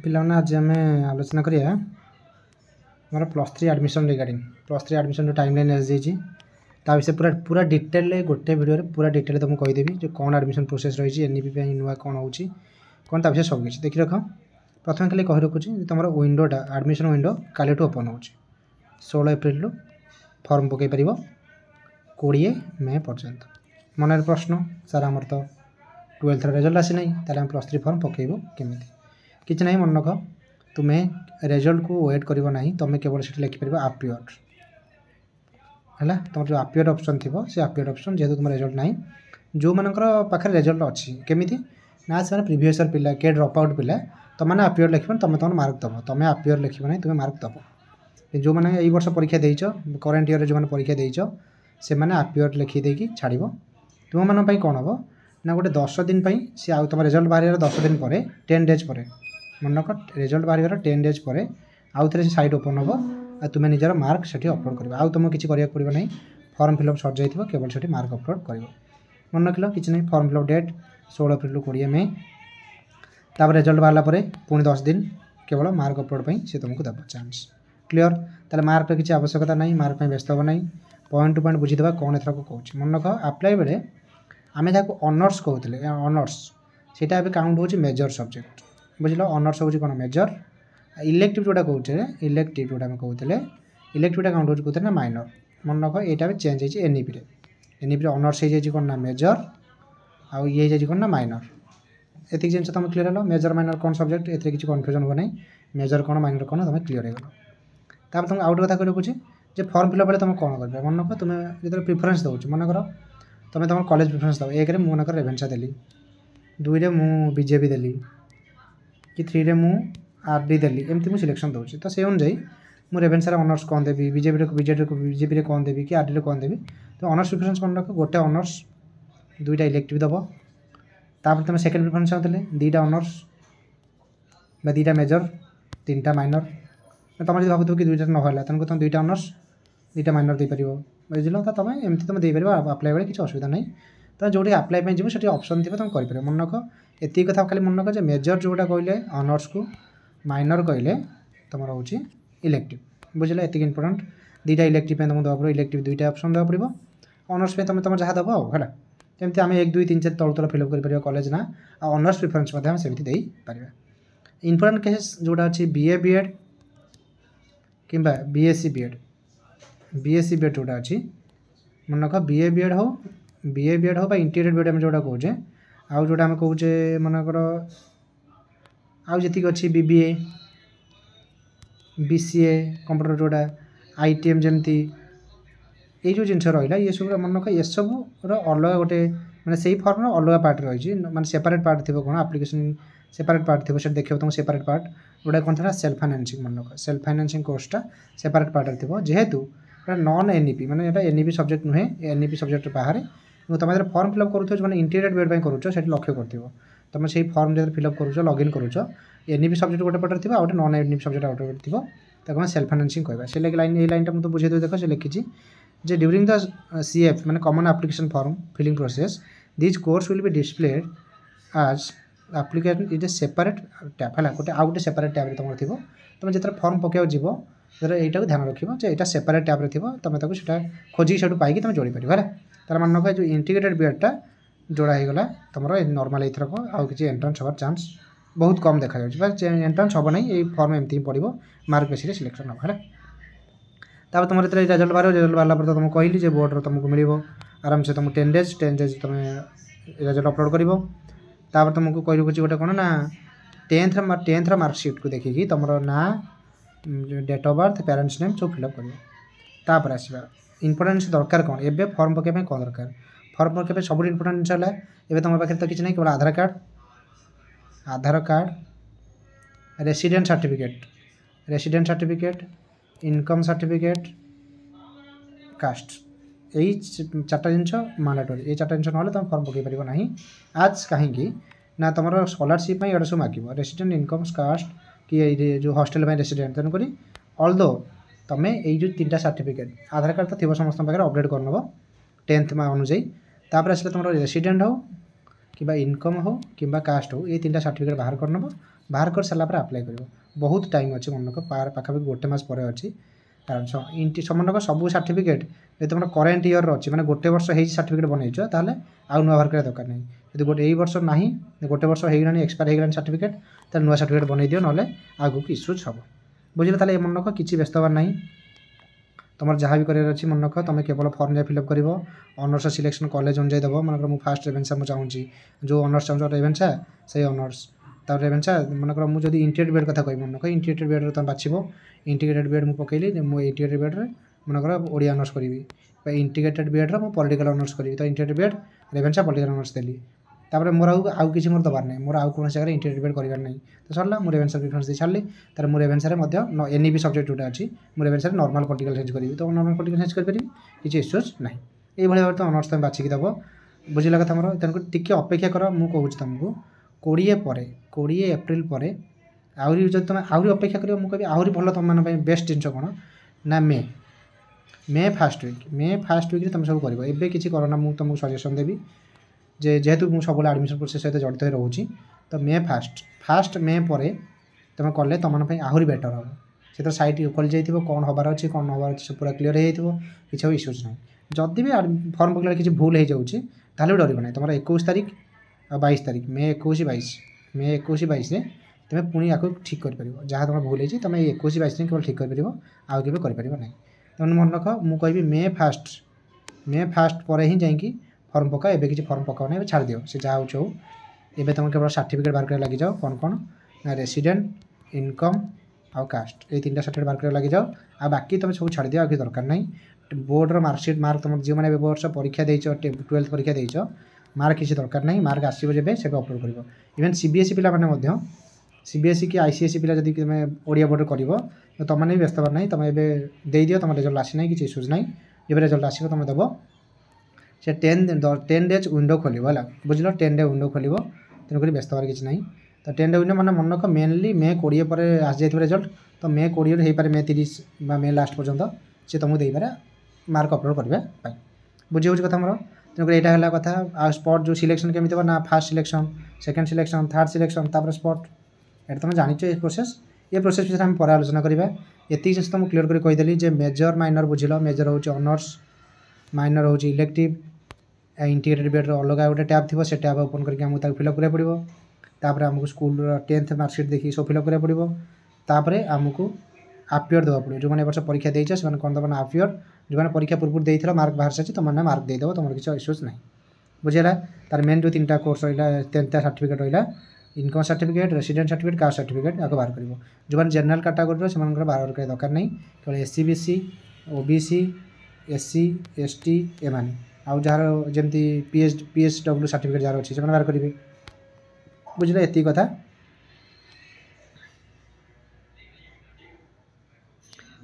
पिलाने आज आम आलोचना करिया हमारा +3 एडमिशन रिगार्डिंग +3 एडमिशन जो टाइमलाइन आसी ता विषय पूरा पूरा डिटेल गोटे वीडियो पूरा डिटेल तुमको कहीदेवी जो कौन एडमिशन प्रोसेस रही एनईपी नुआ कौन हो कौन ता विषय सब किसी देखी रख प्रथम खाली कही रखुच्छी तुम विंडोटा एडमिशन विंडो काली ओपन हो 16 एप्रिल फॉर्म पकई पार 20 मे पर्यंत मन प्रश्न सार आमर तो 12th रिजल्ट आसी ना ताले +3 फॉर्म पकेबू केमी किसी ना मन रख तुम्हें रिजल्ट को वेट कर तुम केवल से लिखिपर आपियर है तुम जो आपियर ऑप्शन थी से आपियर ऑप्शन जेहेतु तुम रिजल्ट ना जो मानकर पाखे रिजल्ट अच्छी केमी ना से प्रीवियस ईयर पिला के ड्रॉप आउट पिला तुमने आपियर लिख तुम तुम मार्क दब तुम आपियर लिख ना तुम्हें मार्क दब जो मैंने यही वर्ष परीक्षा देच करेन्ट ईयर जो मैंने परीक्षा देच से मैंने आपियर लिखिदेकि छाड़ तुम मानी कौन हम ना गोटे 10 दिन सी आउ तुम रिजल्ट बाहर 10 दिन पर 10 डेज पर मन रख रिजल्ट बाहर 10 डेज पर आउ थे साइट ओपन हम आ तुम्हें निजर मार्क से अपलोड कर आउ तुमको किसी कराया पड़ो ना फॉर्म फिलअप सर जाइए केवल से मार्क अपलोड कर मन रख किसी ना फॉर्म फिलअप डेट 16 एप्रिल 20 मे तापर रिजल्ट बाहर पुणी 10 दिन केवल मार्क अपलोड से तुमको देव चान्स क्लीयर ताले मार्क किसी आवश्यकता नहीं मार्क व्यस्त हो ना पॉइंट टू पॉइंट बुझीदे कौन एथर कहूँ मन रख आप्लाय बेले आम जहाँ ऑनर्स कहते ऑनर्स सेटा ए काउंट हो मेजर सब्जेक्ट बुझल ऑनर्स हो कौन मेजर इलेक्टिव जोटा कहते इलेक्टिव जोटा कहते इलेक्टिवटा काउंट हो कहते ना माइनर मन रख यहाँ चेंज हो एनईपी एनईपी ऑनर्स हो कौन ना मेजर आउ ये कौन ना माइनर एति जिन तुम क्लीयर है मेजर माइनर कौन सब्जेक्ट ए किसी कन्फ्यूजन हो ना मेजर कौन माइनर कौन तुम क्लीयर हो गल तुम आउट कथा कह रखुच्छी जे फॉर्म फिलअप बेले तुम कौन कर मन रख तुम जो प्रिफरेन्स दौ मन कर तुम तुम कॉलेज प्रिफरेन्स दो 1 रे मनकर रेभेन्सा देली 2 रे मु बीजेपी देली कि 3 रे मु आरडी देली एमती मु सिलेक्शन दूसरी तो से अनुजाई मु रेभेन्सा ऑनर्स कौन देवी बीजेपी कौन देवी कि आरडी कौन देवी तो ऑनर्स प्रिफरेन्स मन रख गोटे ऑनर्स 2टा इलेक्टिव दब तापर तुम सेकेंड प्रिफरेन्स देले 2टा ऑनर्स 2टा मेजर 3टा माइनर तुम जो भावुव कि 2टा ना तेनाली तुम 2टा ऑनर्स 2टा माइनर दे पार बुझल तो तुम एमती तुम दे पार आप्लाय बेले किसी असुविधा नहीं तो जो आप्लाय जीव से ऑप्शन थी तुम कर मन रख एति कथा खाली मन रख मेजर जोटा कहले ऑनर्स को माइनर कहले तुम रोचे इलेक्टिव बुझल एति इंपोर्टेंट 2टा इलेक्टिव तुम देवा पड़ो इलेक्टिव 2टा ऑप्शन देवा पड़ो ऑनर्स तुम तुम जहाँ दब है जमी आम 1 2 3 4 तल तल फिलअप कर कॉलेज ना ऑनर्स प्रिफरेन्स सेमती दे पार इंपोर्टेंट केसेस जोटा अच्छी बीए बीएड कि बीएससी बीएड जोटा अच्छी मन रख बीए बीएड हो इंटीग्रेटेड बीएड जोटा कहे आउ जोटा आम कहे मनकर आउ जी अच्छी बीबीए बीसीए कंप्यूटर जोटा आईटीएम जमती ये जो जिनस रहा ये सब मन रख ये सब अलग गोटे मैंने से फॉर्म अलग पार्ट रही मैंने सेपरेट पार्ट थी कौन एप्लिकेशन सेपरेट पार्ट थी से देखो तुम सेपरेट पार्ट जोटा कौन था सेल्फ फाइनेंसिंग मन रख सेल्फ फाइनेंसिंग कोर्सटा सेपरेट पार्ट थी जेहेतु नॉन एनईपी मैंने यहाँ एनईपी सब्जेक्ट नुहे एनईपी सब्जेक्ट बाहर तुम जो फॉर्म फिलअप करूँ मैंने इंटीग्रेटेड बीएड करूँ से लक्ष्य कर तुम से फॉर्म जो फिलअप करूँ लॉगिन करूँ एनईपी सब्जेक्ट गोटे पटे थी गोटे नॉन एनईपी सब्जेक्ट गोटे पटे थी सेल्फ फाइनेंसिंग कहवा से लाइन ये लाइन मुझे बुझे देख से लिखी जे ड्यूरिंग द सीएफ मैंने common application form filling process this course will be displayed आज application is a separate tab है गोटे आउ गोटे सेपरेट टैब तुम थी तुम जो फॉर्म पकड़ जीव यहाँ ध्यान रख यहाँ सेपरेट टैब थी तुम खोजिक से पाई तुम जोड़ी पार है तार मन रख जो इंटीग्रेटेड बीएडटा जोड़ा हो गला तुम नॉर्मल एथरक आउ कि एंट्रांस हबार चांस बहुत कम देखा एंट्रांस हम ना ये फॉर्म एमती पड़ो मार्क बेस सिलेक्शन हम है तापर तुम रिजल्ट बाहर पर तुमको कहली बोर्ड तुमको मिल आराम से तुम 10 डेज तुम रिजल्ट अपलोड कर तुमको कह रखुच्छी गोटे कौन ना 10th मार्कसीट को देखिकी तुम ना date of birth parents name सब फिलअप कर आसवा इंपोर्टेंस दरकार कौन एवं फॉर्म पकड़ कौन दरकार फॉर्म पकड़ सब इंपोर्टेंस है एवं तुम पाखे तो किसी नहीं केवल Aadhaar card resident certificate income certificate caste यही 4टा जिनस मांडाटोरी ये 4टा जिनस ना तुम फॉर्म पकई पार ना आज कहीं ना तुम स्कॉलरशिप ये सब मांग रेसिडेंट इनकम कास्ट कि जो हॉस्टेल में रेसिडेंट तेणुक अल्दो तुम ये जो 3टा सर्टिफिकेट आधार कार्ड तो थी समस्त पाखे अपडेट कर 10th अनुजाई तापर आसले तुम रेसिडेंट हो कि इनकम हो कि कास्ट हो ये 3टा सर्टिफिकेट बाहर कर नब बाहर कर सारा अप्लाई कर बहुत टाइम अच्छे मन पाखापाखि गोटे मास पर अच्छी आराम से मन सब सर्टिफिकेट जो तुम करेन्ट इयर अच्छी मैंने गोटे वर्ष हो सर्टिफिकेट बनईच ताले आउ नुआ बाहर कर दरकार नहीं जो गोटे यही वर्ष ना गोटे वर्ष होगा एक्सपायर होगा सर्टिफिकेट तो नुआ सर्टिफिकेट बनई दियो ना आगू इश्यूज हम बुझे ताले मन रख किसी व्यस्त हबार नहीं तुम जहाँ भी करार अच्छी मन रख तुम केवल फर्म जा फिलअप कर ऑनर्स सिलेक्शन कॉलेज अनुजाई देव मन मुझे फास्ट रेवेन्सा मुझे चाहूँगी जो ऑनर्स चाहूँ रेवेन्सा से ऑनर्स तार रेवेन्सा मनकर मुझे इंटीग्रेटेड बेड कथा कह मन रख इंटीग्रेटेड बेड तुम बाछब इंटीग्रेटेड बेड मुझे पकईली मुझे इंटीग्रेटेड बेड्रे मनकर ओडिया ऑनर्स करी इंटीग्रेटेड बेड्रे मुझे पॉलिटिकल ऑनर्स करी तो integrated BEd Ravenshaw political honours देली तापर मोर आउ किसी मोर दबार नहीं मोर आउ कौन जगह इंटीग्रेटेड बेड करार नहीं तो सरला मुझे रेवेन्सा प्रिफरेंस दे छाड़ी तार मुझे रेवेन्सा एनईबी सब्जेक्ट जोटा अच्छी मुझे रेवेन्सा नॉर्मल पॉलिटिकल साइंस करी तो नॉर्मल पॉलिटिकल साइंस करी किसी इश्यूज ना ये भाव तो ऑनर्स तुम बाछिकी दब बुझला कथा मोर तेणुक टिके अपेक्षा कर मुझे कहूँ तुमको 20 एप्रिल पर आहरी जो तुम आहरी अपेक्षा कर मुझे आहरी भल तुम मानी बेस्ट जिन कौन ना मे फास्ट वीक तुम सब कर एवं किसी करना मुझे तुमको सजेसन देवी जेहेतु मुझे सब एडमिशन प्रोसेस सहित जड़ित रोचे तो मे फास्ट मे पर तुम कले तुम आहरी बेटर हम से तो सैट खोल जाइए कौन हबार अच्छे कौन हबार अच्छे पूरा क्लीयर हो किसी इश्यूज ना जदि भी फर्म पकड़ किसी भूल हो जाऊँगी भी डर ना तुम 21 तारीख और 22 तारीख मे 21 22 तुम्हें पुणी या ठीक कर जहाँ तुम भूल हो तुम 21 22 केवल ठीक कर आउ के कर ना तेनाली मन रख मुझे मे फास्ट पर ही जाकि फर्म पका एवं किसी फर्म पकाओ ना छाड़ दियो से जहाँ हो एवं तुम केवल सर्टिफिकेट बाहर कर लग जाओ कौन कौन ना रेसिडेंट इनकम आउ कास्ट ये 3टा सर्टिफिकेट बाहर कर लग जाओ आ बाकी तुम सब छाड़ दियो आ दरकार नहीं बोर्डर मार्कसीट मार्क तुम जो मैंने वर्ष परीक्षा देच 12th परीक्षा देच मार्क किसी दरकार नहीं मार्क आसो जब से अपलोड कर इवेन सीबीएसई पिला मैंने सीबीएसई कि आईसीएसई पिला जब तुम ओडिया बोर्ड कर तो तुमने भी व्यस्त हबार नहीं तुम एवं दे दियो तुम रिजल्ट आसी ना किसी इश्यूज ना जब रिजल्ट आसो तुम दब से 10 डेज विंडो खोल है बुझल 10 डे विंडो खोल तेणुक व्यस्त हबार किसी ना तो 10 डे विंडो मैंने मन रख मेनली मे 20 पर आसी जाए रिजल्ट तो मे 20 हो पारे मे 30 मे लास्ट पर्यंत से तुमको दे पारे मार्क अपलोड करने बुझे कथा मोर तेणुक यहाँ है कथा आ स्पॉट जो सिलेक्शन केमी ना fast selection second selection third selection तापर स्पॉट ये तुम जानिच ये प्रोसेस विषय आम पर आलोचना करवा ये जिन तुम क्लीयर कर कहीदेली जे मेजर माइनर बुझल मेजर हूँ ऑनर्स माइनर हूँ इलेक्टिव इंटीग्रेटेड बेड्र अलग गोटे टैब थी से टैब ओपन करके आमको फिलअप करा पड़ो तापर आमको स्कूल 10th मार्कसीट देखिए सब फिलअप करा पड़ो तापर आमको आपियर देवा पड़ो जो मैंने वर्ष परीक्षा देते से कौन दबा आपियर जो मैंने परीक्षा पूर्व देते मार्क बाहर सारी तुमने मार्क देदेव तुम किसी इश्यूज ना बुझेगा तार मेन जो 3टा कोर्स रहा 10th सर्टिफिकेट रहा income certificate resident certificate caste certificate या बाहर कर जो मैंने जनरल कैटेगोरी से बाहर कर दरकार नहीं केवल SC BC OBC SC ST एमाने आउ जार जमी पीएसडब्ल्यू सर्टिफिकेट जार अच्छी से बाहर करेंगे बुझे ये कथा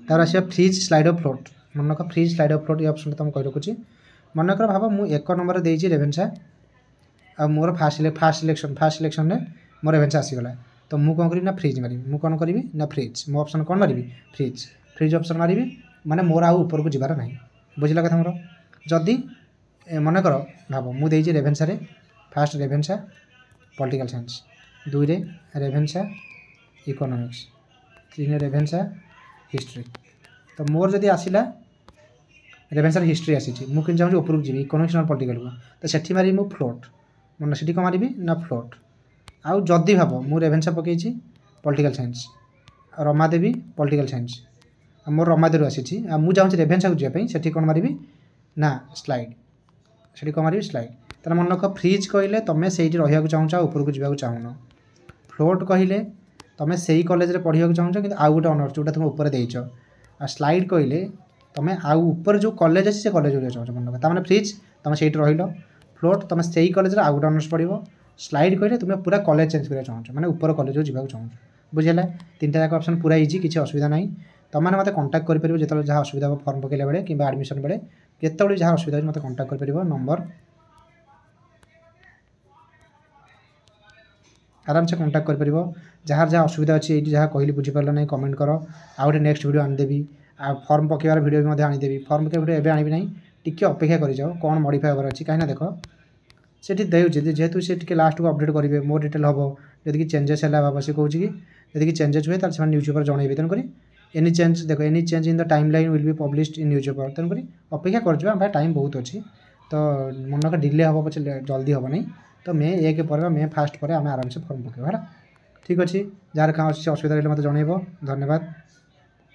तार आस फ्रीज स्लाइड ऑफ फ्लोट मन रख फ्रीज स्लाइड ऑफ फ्लोट ये ऑप्शन तुम कही रखुच्छी मन कर भाव मुझे 1 नंबर देती रेवेन्सा आ मोर फास्ट सिलेक्शन में मोर रेवेन्सा आसीगला तो मुझे कौन करी फ्रिज मारि मुझे कौन करी ना फ्रिज मो ऑप्शन कौन मारि फ्रिज ऑप्शन मारि माने मोर आउ ऊपर को जीवार ना बुझला कथा मोर जदि मन कर भाव मुझे Ravenshaw fast Ravenshaw political science 2 रे रेवेन्सा इकोनॉमिक्स 3 रेवेन्सा हिस्ट्री तो मोर जदि आसला रेवेन्सा हिस्ट्री आसी मुझे चाहूँ ऊपर जी इकोनॉमिक्स ना पॉलिटिकल को तो सेठी मारि मु फ्लोट मन से कौन मारि ना फ्लोट आउ जदि भाव मु रेवेन्सा पकई political science Ramadevi political science मोर रमादेवी आसी मुझे चाहूँ रेवेन्सा को जावाई से कौन मारि ना स्लाइड से कौन मारि स्लाइड तेना मन रख फ्रिज कहले तुम्हें से रहा चाहूँ ऊपर को जावाक चाहून फ्लोट कहले तुम्हें से कॉलेज में पढ़ा चाहूँ कि आउ गोटे ऑनर्स जोटा तुम ऊपर देच आ स्लाइड कहले तुम्हें आउ ऊपर जो कॉलेज अच्छे से कॉलेज चाहूँ मन रख ताने फ्रिज तुम से रही फ्लोट तुम से कॉलेज आउ गोटे ऑनर्स पढ़ो स्लाइड कहले तुम्हें पूरा कॉलेज चेंज करा चाहूँ मैंने ऊपर कॉलेज जावाक चाहूँ बुझेगा 3टा जाक ऑप्शन पूरा इजी किसी असुविधा ना तुमने मत कांटेक्ट कर जो जहाँ असुविधा हो फॉर्म पकड़ा बेले कि एडमिशन बेले केत जहाँ असुविधा हो मत कांटेक्ट कर नंबर आराम से कांटेक्ट कर जहाँ जहाँ असुविधा अच्छी ये जहाँ कहली बुझीपार ना कमेंट कर आउ गए नेक्स्ट वीडियो आनीदेवी आ फॉर्म पकेबार वीडियो भी आनीदेवी फॉर्म पकेबार वीडियो एवं आनी ना टी अपेक्षा कर जाओ कौन मॉडिफाई होबार अच्छी कहीं देख सेठी देउछि जेहेतु से टिके लास्ट को अपडेट करेंगे मोर डिटेल हम जदि चेंजेस है बाबा से कहूँ कि यदि चेंजेस हुए तो न्यूज पेपर जनइबे तेणुक एनी चेंज देखो any change in the timeline will be published in newspaper तेणुक अपेक्षा कर भाई टाइम बहुत अच्छी तो मनक डिले हम पचे जल्दी हम नहीं तो मे 1 पर मे 1 पर आम आराम से फर्म पकेबा है ठीक अच्छे जार कहाँ अच्छे असुविधा मतलब जनइब धन्यवाद।